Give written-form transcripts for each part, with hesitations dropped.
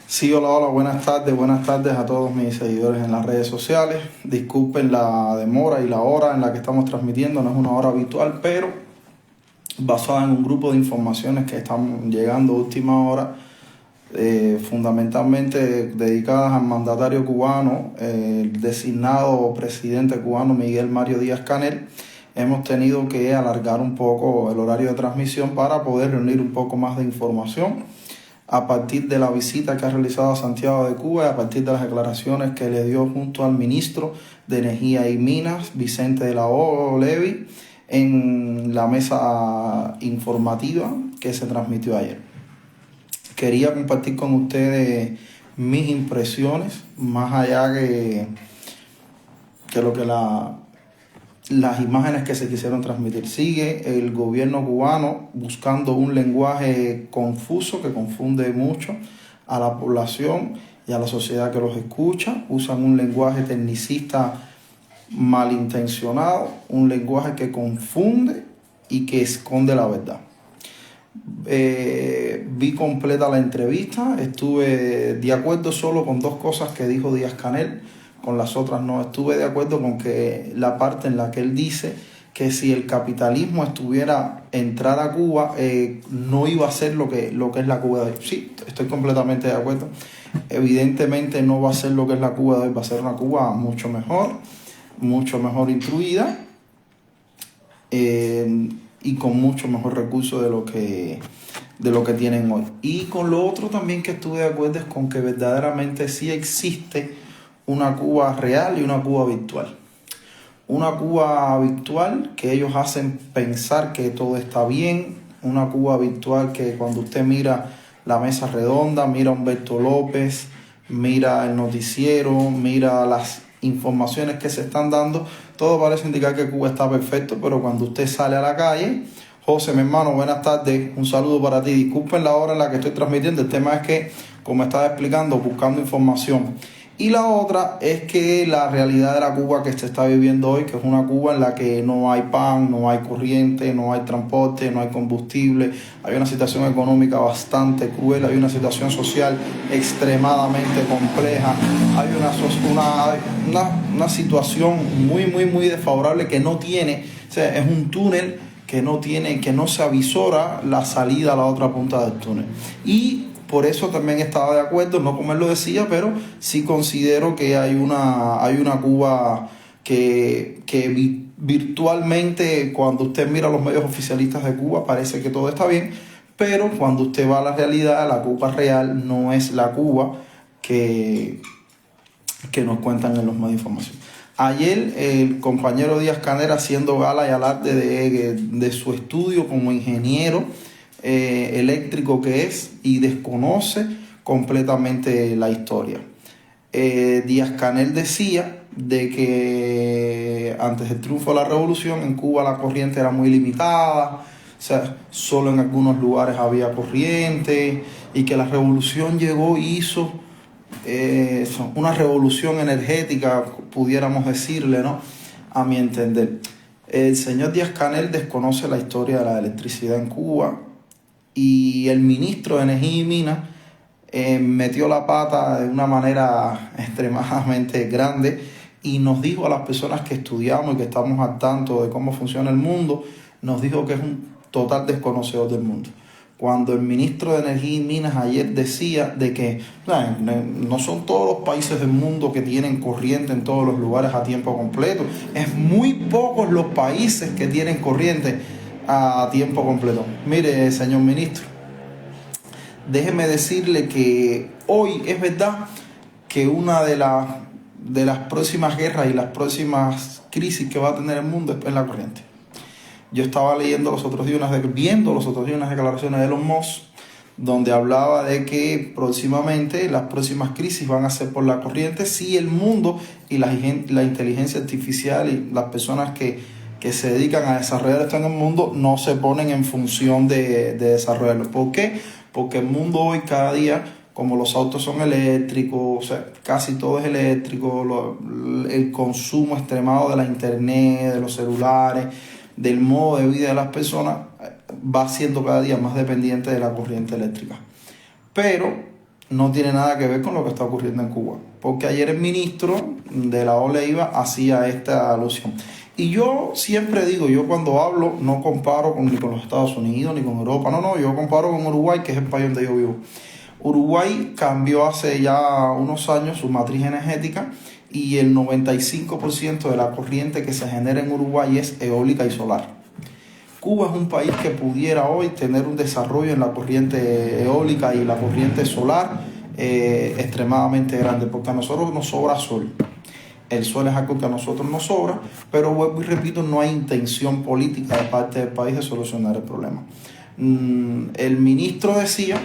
Sí, hola, hola, buenas tardes a todos mis seguidores en las redes sociales. Disculpen la demora y la hora en la que estamos transmitiendo, no es una hora habitual, pero basada en un grupo de informaciones que están llegando a última hora, fundamentalmente dedicadas al mandatario cubano, el designado presidente cubano Miguel Mario Díaz-Canel. Hemos tenido que alargar un poco el horario de transmisión para poder reunir un poco más de información a partir de la visita que ha realizado a Santiago de Cuba y a partir de las declaraciones que le dio junto al ministro de Energía y Minas, Vicente de la O. Levi, en la mesa informativa que se transmitió ayer. Quería compartir con ustedes mis impresiones, más allá que lo que las imágenes que se quisieron transmitir. Sigue el gobierno cubano buscando un lenguaje confuso que confunde mucho a la población y a la sociedad que los escucha. Usan un lenguaje tecnicista malintencionado, un lenguaje que confunde y que esconde la verdad. Vi completa la entrevista, estuve de acuerdo solo con dos cosas que dijo Díaz-Canel, con las otras no. Estuve de acuerdo con que la parte en la que él dice que si el capitalismo estuviera entrar a Cuba, no iba a ser lo que es la Cuba de hoy. Sí, estoy completamente de acuerdo. Evidentemente no va a ser lo que es la Cuba de hoy, va a ser una Cuba mucho mejor instruida, y con mucho mejor recursos de lo que tienen hoy. Y con lo otro también que estuve de acuerdo es con que verdaderamente sí existe una Cuba real y una Cuba virtual. Una Cuba virtual que ellos hacen pensar que todo está bien, una Cuba virtual que cuando usted mira la mesa redonda, mira a Humberto López, mira el noticiero, mira las informaciones que se están dando, todo parece indicar que Cuba está perfecto, pero cuando usted sale a la calle, José, mi hermano, buenas tardes, un saludo para ti. Disculpen la hora en la que estoy transmitiendo, el tema es que, como estaba explicando, buscando información. Y la otra es que la realidad de la Cuba que se está viviendo hoy, que es una Cuba en la que no hay pan, no hay corriente, no hay transporte, no hay combustible, hay una situación económica bastante cruel, hay una situación social extremadamente compleja, hay una situación muy desfavorable que no tiene, o sea, es un túnel que no se avisora la salida a la otra punta del túnel. Y por eso también estaba de acuerdo, no como él lo decía, pero sí considero que hay una Cuba que virtualmente, cuando usted mira los medios oficialistas de Cuba, parece que todo está bien, pero cuando usted va a la realidad, la Cuba real no es la Cuba que nos cuentan en los medios de información. Ayer el compañero Díaz-Canel, haciendo gala y alarde de su estudio como ingeniero eléctrico que es, y desconoce completamente la historia. Díaz-Canel decía de que antes del triunfo de la revolución en Cuba la corriente era muy limitada, o sea, solo en algunos lugares había corriente, y que la revolución llegó y hizo una revolución energética, pudiéramos decirle, ¿no? A mi entender. El señor Díaz-Canel desconoce la historia de la electricidad en Cuba, y el ministro de Energía y Minas metió la pata de una manera extremadamente grande y nos dijo a las personas que estudiamos y que estamos al tanto de cómo funciona el mundo, nos dijo que es un total desconocedor del mundo. Cuando el ministro de Energía y Minas ayer decía de que no son todos los países del mundo que tienen corriente en todos los lugares a tiempo completo, es muy pocos los países que tienen corriente a tiempo completo. Mire, señor ministro, déjeme decirle que hoy es verdad que una de las próximas guerras y las próximas crisis que va a tener el mundo es la corriente. Yo estaba viendo los otros días unas declaraciones de Elon Musk, donde hablaba de que próximamente las próximas crisis van a ser por la corriente si el mundo y la inteligencia artificial y las personas que se dedican a desarrollar esto en el mundo no se ponen en función de desarrollarlo. ¿Por qué? Porque el mundo hoy, cada día, como los autos son eléctricos, o sea, casi todo es eléctrico, el consumo extremado de la internet, de los celulares, del modo de vida de las personas, va siendo cada día más dependiente de la corriente eléctrica. Pero no tiene nada que ver con lo que está ocurriendo en Cuba. Porque ayer el ministro de la OLEIVA hacía esta alusión. Y yo siempre digo, yo cuando hablo no comparo ni con los Estados Unidos ni con Europa, no, yo comparo con Uruguay, que es el país donde yo vivo. Uruguay cambió hace ya unos años su matriz energética y el 95% de la corriente que se genera en Uruguay es eólica y solar. Cuba es un país que pudiera hoy tener un desarrollo en la corriente eólica y la corriente solar extremadamente grande, porque a nosotros nos sobra sol. El sol es algo que a nosotros nos sobra, pero vuelvo y repito, no hay intención política de parte del país de solucionar el problema. El ministro decía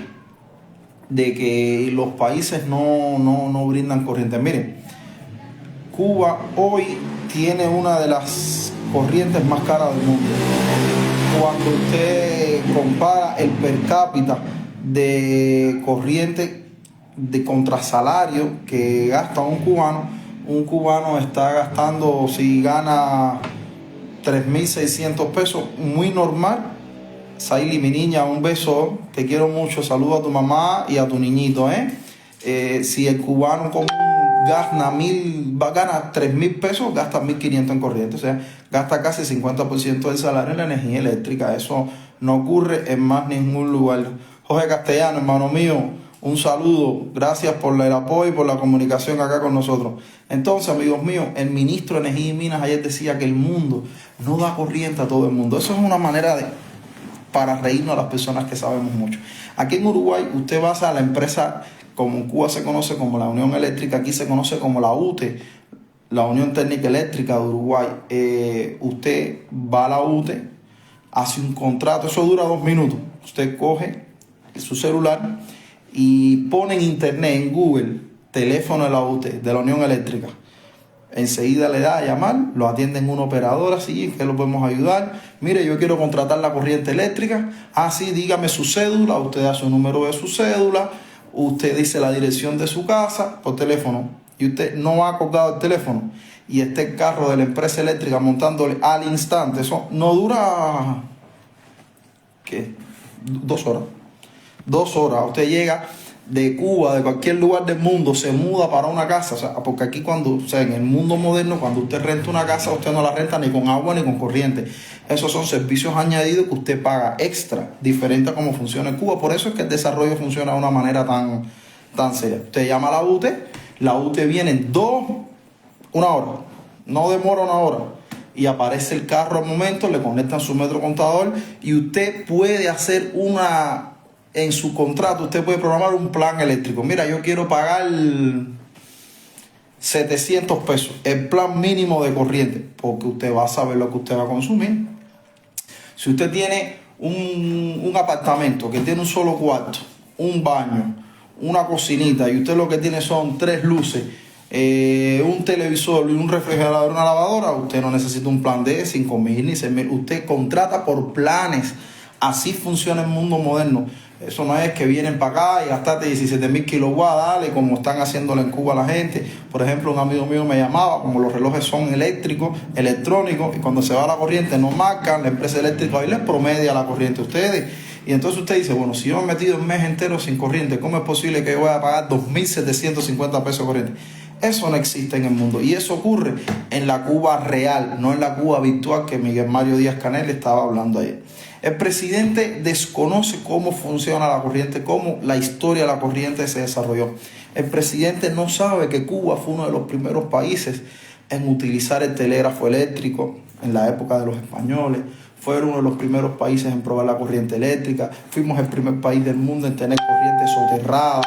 de que los países no brindan corriente. Miren, Cuba hoy tiene una de las corrientes más caras del mundo. Cuando usted compara el per cápita de corriente de contrasalario que gasta un cubano está gastando, si gana 3.600 pesos, muy normal. Saily, mi niña, un beso, te quiero mucho, saludo a tu mamá y a tu niñito, si el cubano común gana 3.000 pesos, gasta 1.500 en corriente, o sea, gasta casi 50% del salario en la energía eléctrica. Eso no ocurre en más ningún lugar. Jorge Castellano, hermano mío, un saludo, gracias por el apoyo y por la comunicación acá con nosotros. Entonces, amigos míos, el ministro de Energía y Minas ayer decía que el mundo no da corriente a todo el mundo. Eso es una manera para reírnos a las personas que sabemos mucho. Aquí en Uruguay, usted va a la empresa, como en Cuba se conoce como la Unión Eléctrica, aquí se conoce como la UTE, la Unión Técnica Eléctrica de Uruguay. Usted va a la UTE, hace un contrato, eso dura 2 minutos. Usted coge su celular y pone en internet, en Google, teléfono de la UTE, de la Unión Eléctrica. Enseguida le da a llamar, lo atienden una operadora, así que lo podemos ayudar. Mire, yo quiero contratar la corriente eléctrica. Sí, dígame su cédula, usted da su número de su cédula, usted dice la dirección de su casa por teléfono y usted no ha colgado el teléfono y está el carro de la empresa eléctrica montándole al instante. Eso no dura, ¿qué? 2 horas. 2 horas. Usted llega de Cuba, de cualquier lugar del mundo, se muda para una casa, o sea, porque aquí en el mundo moderno, cuando usted renta una casa, usted no la renta ni con agua ni con corriente. Esos son servicios añadidos que usted paga extra, diferente a cómo funciona en Cuba. Por eso es que el desarrollo funciona de una manera tan seria. Usted llama a la UTE viene en 1 hora, no demora 1 hora, y aparece el carro al momento, le conectan su metro contador y usted puede hacer en su contrato usted puede programar un plan eléctrico. Mira, yo quiero pagar 700 pesos, el plan mínimo de corriente, porque usted va a saber lo que usted va a consumir. Si usted tiene un apartamento que tiene un solo cuarto, un baño, una cocinita, y usted lo que tiene son 3 luces, un televisor y un refrigerador, una lavadora, usted no necesita un plan de 5.000 ni 6.000. Usted contrata por planes. Así funciona el mundo moderno. Eso no es que vienen para acá y gastaste 17.000 kilowatts, dale, como están haciéndolo en Cuba la gente. Por ejemplo, un amigo mío me llamaba, como los relojes son eléctricos, electrónicos, y cuando se va la corriente no marcan, la empresa eléctrica ahí les promedia la corriente a ustedes. Y entonces usted dice, bueno, si yo me he metido un mes entero sin corriente, ¿cómo es posible que yo voy a pagar 2.750 pesos de corriente? Eso no existe en el mundo. Y eso ocurre en la Cuba real, no en la Cuba virtual que Miguel Mario Díaz-Canel estaba hablando ayer. El presidente desconoce cómo funciona la corriente, cómo la historia de la corriente se desarrolló. El presidente no sabe que Cuba fue uno de los primeros países en utilizar el telégrafo eléctrico en la época de los españoles. Fueron uno de los primeros países en probar la corriente eléctrica. Fuimos el primer país del mundo en tener corriente soterrada.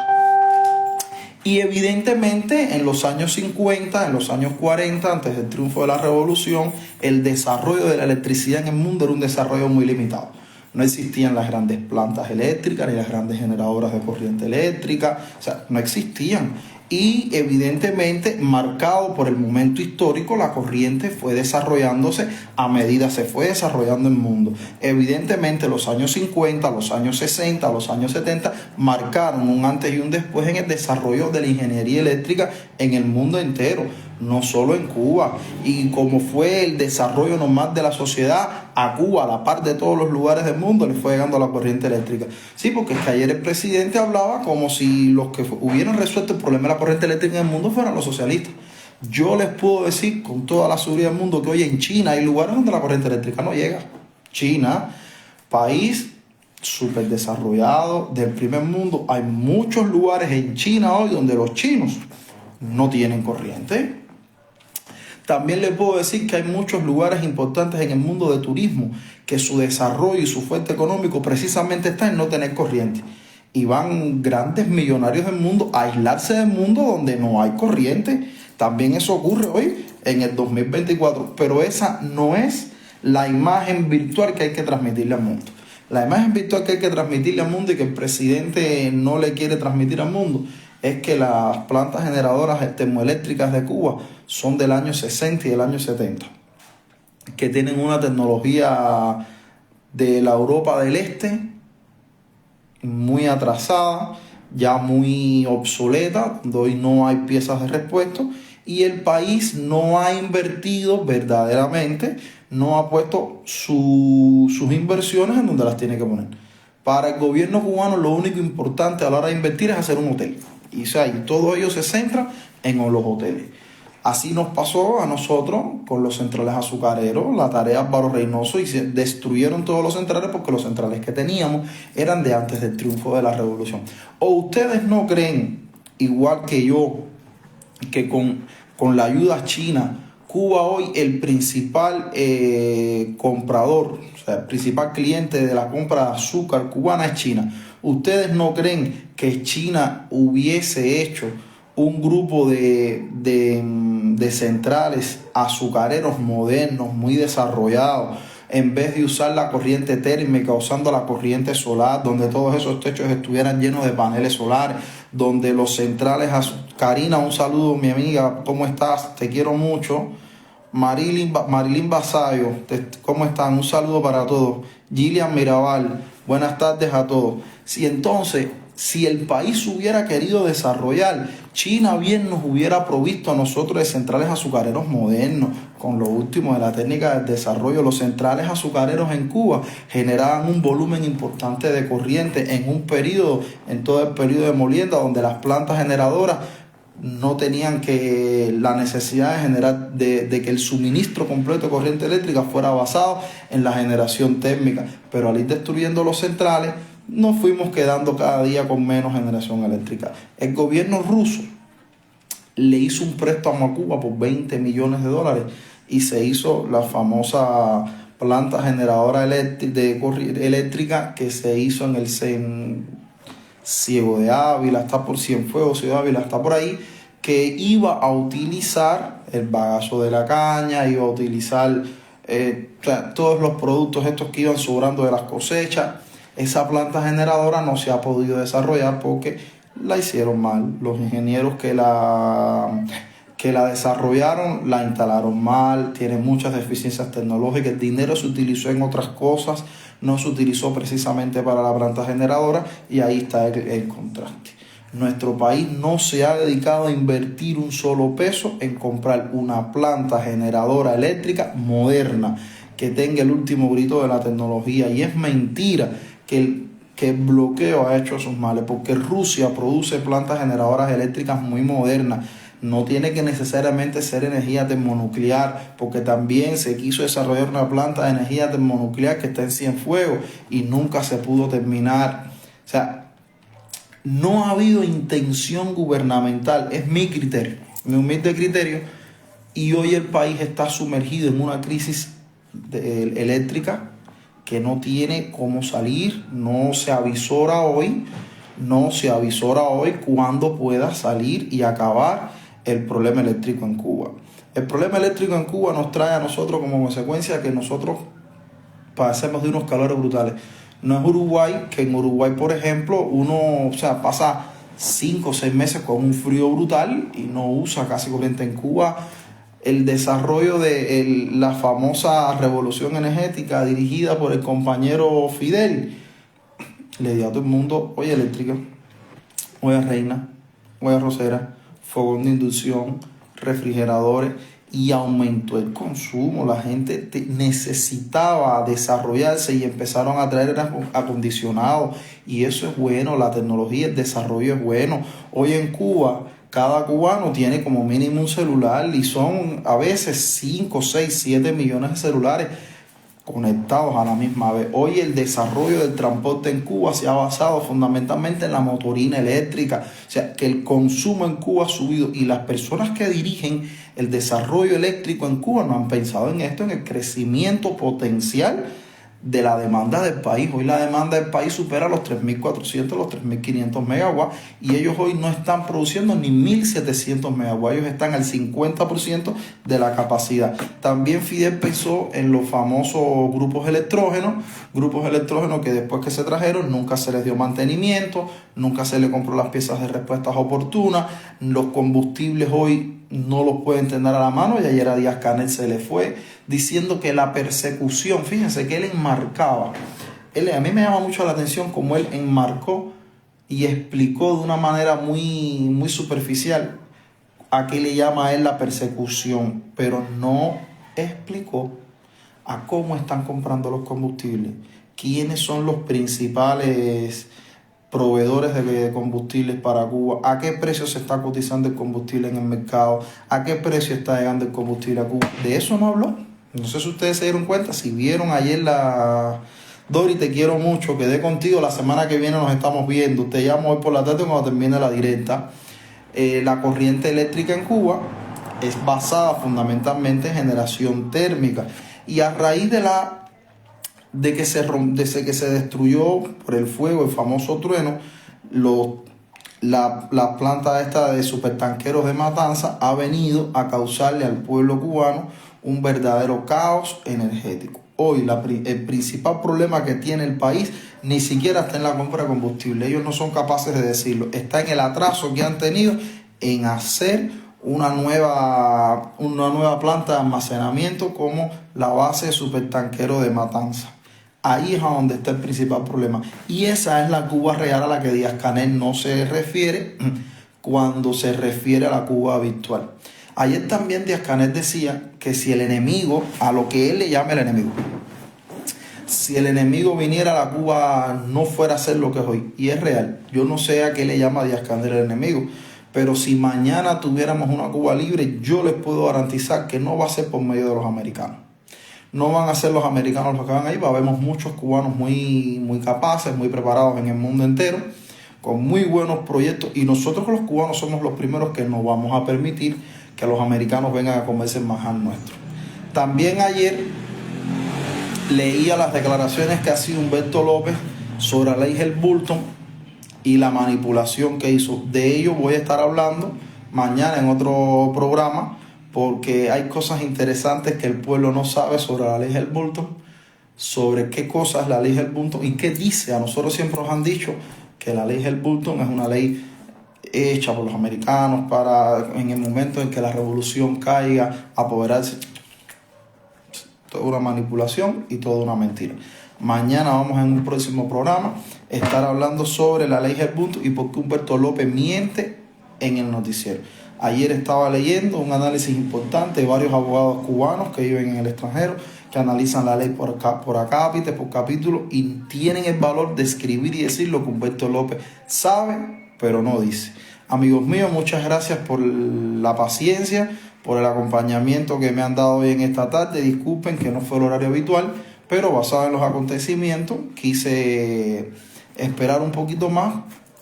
Y evidentemente en los años 50, en los años 40, antes del triunfo de la revolución, el desarrollo de la electricidad en el mundo era un desarrollo muy limitado. No existían las grandes plantas eléctricas ni las grandes generadoras de corriente eléctrica, o sea, no existían. Y evidentemente, marcado por el momento histórico, la corriente fue desarrollándose a medida se fue desarrollando el mundo. Evidentemente, los años 50, los años 60, los años 70 marcaron un antes y un después en el desarrollo de la ingeniería eléctrica en el mundo entero. no solo en Cuba. Y como fue el desarrollo normal de la sociedad, a Cuba, a la par de todos los lugares del mundo, le fue llegando la corriente eléctrica. Sí, porque es que ayer el presidente hablaba como si los que hubieran resuelto el problema de la corriente eléctrica en el mundo fueran los socialistas. Yo les puedo decir con toda la seguridad del mundo que hoy en China hay lugares donde la corriente eléctrica no llega. China, país súper desarrollado del primer mundo, hay muchos lugares en China hoy donde los chinos no tienen corriente. También les puedo decir que hay muchos lugares importantes en el mundo de turismo que su desarrollo y su fuerte económico precisamente está en no tener corriente. Y van grandes millonarios del mundo a aislarse del mundo donde no hay corriente. También eso ocurre hoy en el 2024, pero esa no es la imagen virtual que hay que transmitirle al mundo. La imagen virtual que hay que transmitirle al mundo y que el presidente no le quiere transmitir al mundo es que las plantas generadoras termoeléctricas de Cuba son del año 60 y del año 70, que tienen una tecnología de la Europa del Este muy atrasada, ya muy obsoleta, donde hoy no hay piezas de repuesto, y el país no ha invertido verdaderamente, no ha puesto sus inversiones en donde las tiene que poner. Para el gobierno cubano lo único importante a la hora de invertir es hacer un hotel. Y todo ello se centra en los hoteles. Así nos pasó a nosotros con los centrales azucareros, la tarea Álvaro Reynoso, y se destruyeron todos los centrales porque los centrales que teníamos eran de antes del triunfo de la revolución. ¿O ustedes no creen, igual que yo, que con la ayuda china, Cuba hoy el principal comprador, o sea, el principal cliente de la compra de azúcar cubana es China? ¿Ustedes no creen que China hubiese hecho un grupo de centrales azucareros modernos, muy desarrollados, en vez de usar la corriente térmica, usando la corriente solar, donde todos esos techos estuvieran llenos de paneles solares, donde los centrales Karina, un saludo, mi amiga, ¿cómo estás? Te quiero mucho. Marilyn Basayo, ¿cómo están? Un saludo para todos. Gillian Mirabal, buenas tardes a todos. Si el país hubiera querido desarrollar, China bien nos hubiera provisto a nosotros de centrales azucareros modernos, con lo último de la técnica del desarrollo. Los centrales azucareros en Cuba generaban un volumen importante de corriente en todo el periodo de molienda, donde las plantas generadoras no tenían la necesidad de generar de que el suministro completo de corriente eléctrica fuera basado en la generación térmica. Pero al ir destruyendo los centrales, nos fuimos quedando cada día con menos generación eléctrica. El gobierno ruso le hizo un préstamo a Cuba por 20 millones de dólares y se hizo la famosa planta generadora eléctrica que se hizo en Ciego de Ávila, está por Cienfuegos, Ciego de Ávila, está por ahí, que iba a utilizar el bagazo de la caña, iba a utilizar todos los productos estos que iban sobrando de las cosechas. Esa planta generadora no se ha podido desarrollar porque la hicieron mal. Los ingenieros que la desarrollaron la instalaron mal, tiene muchas deficiencias tecnológicas, el dinero se utilizó en otras cosas, no se utilizó precisamente para la planta generadora, y ahí está el contraste. Nuestro país no se ha dedicado a invertir un solo peso en comprar una planta generadora eléctrica moderna que tenga el último grito de la tecnología, y es mentira que el bloqueo ha hecho sus males, porque Rusia produce plantas generadoras eléctricas muy modernas. No tiene que necesariamente ser energía termonuclear, porque también se quiso desarrollar una planta de energía termonuclear que está en Cienfuegos y nunca se pudo terminar. O sea, no ha habido intención gubernamental, es mi criterio, mi humilde criterio, y hoy el país está sumergido en una crisis eléctrica que no tiene cómo salir. No se avisora hoy cuándo pueda salir y acabar el problema eléctrico en Cuba. El problema eléctrico en Cuba nos trae a nosotros como consecuencia que nosotros pasemos de unos calores brutales. No es Uruguay, que en Uruguay, por ejemplo, uno pasa 5 o 6 meses con un frío brutal y no usa casi corriente. En Cuba, el desarrollo de la famosa revolución energética dirigida por el compañero Fidel le dio a todo el mundo olla eléctrica, olla reina, olla rosera, fogón de inducción, refrigeradores y aumentó el consumo. La gente necesitaba desarrollarse y empezaron a traer acondicionados, y eso es bueno. La tecnología, el desarrollo es bueno. Hoy en Cuba, cada cubano tiene como mínimo un celular, y son a veces 5, 6, 7 millones de celulares conectados a la misma vez. Hoy el desarrollo del transporte en Cuba se ha basado fundamentalmente en la motorina eléctrica, o sea que el consumo en Cuba ha subido, y las personas que dirigen el desarrollo eléctrico en Cuba no han pensado en esto, en el crecimiento potencial de la demanda del país. Hoy la demanda del país supera los 3.400, los 3.500 megawatts, y ellos hoy no están produciendo ni 1.700 megawatts, ellos están al 50% de la capacidad. También Fidel pensó en los famosos grupos electrógenos que después que se trajeron nunca se les dio mantenimiento, nunca se les compró las piezas de respuestas oportunas. Los combustibles hoy no los pueden tener a la mano, y ayer a Díaz-Canel se le fue diciendo que la persecución, fíjense que él enmarcaba, a mí me llama mucho la atención cómo él enmarcó y explicó de una manera muy superficial a qué le llama a él la persecución, pero no explicó a cómo están comprando los combustibles, quiénes son los principales proveedores de combustibles para Cuba, a qué precio se está cotizando el combustible en el mercado, a qué precio está llegando el combustible a Cuba. De eso no habló. No sé si ustedes se dieron cuenta, si vieron ayer Dori, te quiero mucho, quedé contigo, la semana que viene nos estamos viendo, te llamo hoy por la tarde cuando termine la directa. La corriente eléctrica en Cuba es basada fundamentalmente en generación térmica, y a raíz de que se destruyó por el fuego el famoso trueno, la planta esta de supertanqueros de Matanza ha venido a causarle al pueblo cubano un verdadero caos energético. Hoy el principal problema que tiene el país ni siquiera está en la compra de combustible, ellos no son capaces de decirlo, está en el atraso que han tenido en hacer una nueva planta de almacenamiento como la base de supertanquero de Matanza. Ahí es a donde está el principal problema. Y esa es la Cuba real a la que Díaz-Canel no se refiere cuando se refiere a la Cuba virtual. Ayer también Díaz-Canel decía que si el enemigo, a lo que él le llama el enemigo, si el enemigo viniera a la Cuba no fuera a ser lo que es hoy. Y es real. Yo no sé a qué le llama Díaz-Canel el enemigo, pero si mañana tuviéramos una Cuba libre, yo les puedo garantizar que no va a ser por medio de los americanos. No van a ser los americanos los que van ahí, va a haber muchos cubanos muy capaces, muy preparados en el mundo entero, con muy buenos proyectos, y nosotros los cubanos somos los primeros que no vamos a permitir que los americanos vengan a comerse el manjar nuestro. También ayer leía las declaraciones que hacía Humberto López sobre la ley Helms-Burton y la manipulación que hizo. De ello voy a estar hablando mañana en otro programa, porque hay cosas interesantes que el pueblo no sabe sobre la ley Helms-Burton, sobre qué cosa es la ley Helms-Burton y qué dice. A nosotros siempre nos han dicho que la ley Helms-Burton es una ley hecha por los americanos para, en el momento en que la revolución caiga, apoderarse. Toda una manipulación y toda una mentira. Mañana vamos en un próximo programa a estar hablando sobre la ley Helms-Burton y por qué Humberto López miente en el noticiero. Ayer estaba leyendo un análisis importante de varios abogados cubanos que viven en el extranjero, que analizan la ley por acápite, por capítulo, y tienen el valor de escribir y decir lo que Humberto López sabe, pero no dice. Amigos míos, muchas gracias por la paciencia, por el acompañamiento que me han dado hoy en esta tarde. Disculpen que no fue el horario habitual, pero basado en los acontecimientos, quise esperar un poquito más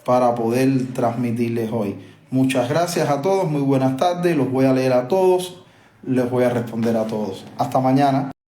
para poder transmitirles hoy. Muchas gracias a todos, muy buenas tardes, los voy a leer a todos, les voy a responder a todos. Hasta mañana.